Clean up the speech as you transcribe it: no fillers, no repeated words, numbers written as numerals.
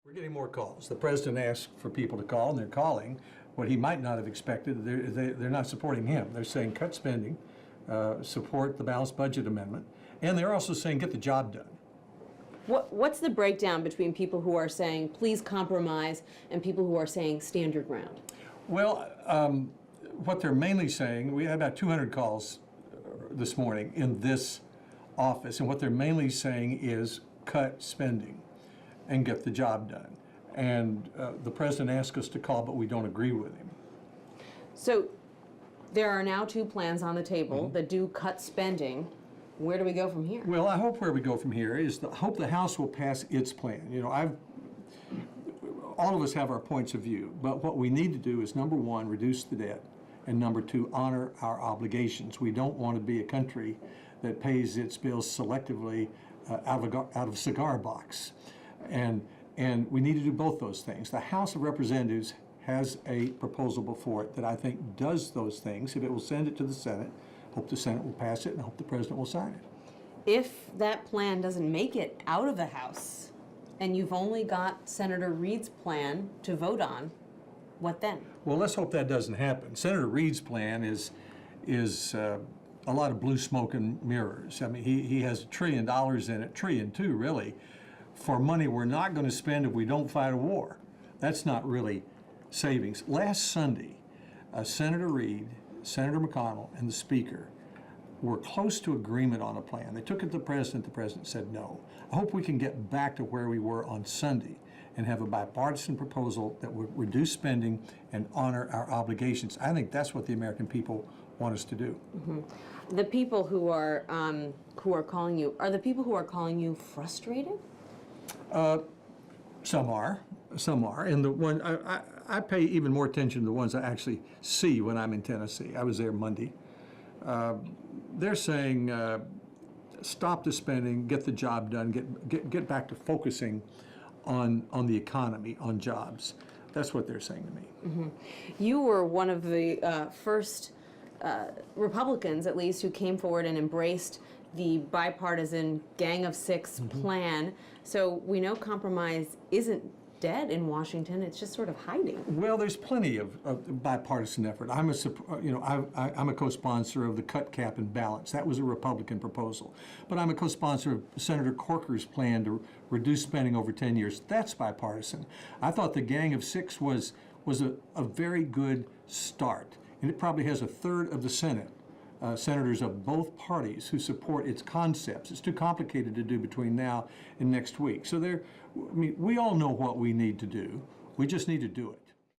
We're getting more calls. The president asked for people to call, and they're calling. What he might not have expected, they're not supporting him. They're saying cut spending, support the balanced budget amendment, and they're also saying get the job done. What's the breakdown between people who are saying please compromise and people who are saying stand your ground? Well, what they're mainly saying, we had about 200 calls this morning in this office, and what they're mainly saying is cut spending and get the job done. And the president asked us to call, but we don't agree with him. So there are now two plans on the table that do cut spending. Where do we go from here? Well, I hope where we go from here is I hope the House will pass its plan. You know, all of us have our points of view, but what we need to do is, number one, reduce the debt, and number two, honor our obligations. We don't want to be a country that pays its bills selectively out of a cigar box. And we need to do both those things. The House of Representatives has a proposal before it that I think does those things. If it will send it to the Senate, hope the Senate will pass it, and I hope the president will sign it. If that plan doesn't make it out of the House, and you've only got Senator Reid's plan to vote on, what then? Well, let's hope that doesn't happen. Senator Reid's plan is a lot of blue smoke and mirrors. I mean, he has $1 trillion in it, $1.2 trillion really, for money we're not going to spend if we don't fight a war. That's not really savings. Last Sunday, Senator Reid, Senator McConnell, and the Speaker were close to agreement on a plan. They took it to the president said no. I hope we can get back to where we were on Sunday and have a bipartisan proposal that would reduce spending and honor our obligations. I think that's what the American people want us to do. The people who are calling you, are the people who are calling you frustrated? Some are, and the one I pay even more attention to the ones I actually see when I'm in Tennessee. I was there Monday. They're saying stop the spending, get the job done, get back to focusing on the economy, on jobs. That's what they're saying to me. You were one of the first Republicans, at least, who came forward and embraced the bipartisan Gang of Six plan. So we know compromise isn't dead in Washington; it's just sort of hiding. Well, there's plenty of bipartisan effort. I'm a co-sponsor of the cut, cap, and balance. That was a Republican proposal, but I'm a co-sponsor of Senator Corker's plan to reduce spending over 10 years. That's bipartisan. I thought the Gang of Six was a very good start, and it probably has a third of the Senate. Senators of both parties who support its concepts. It's too complicated to do between now and next week. So we all know what we need to do. We just need to do it.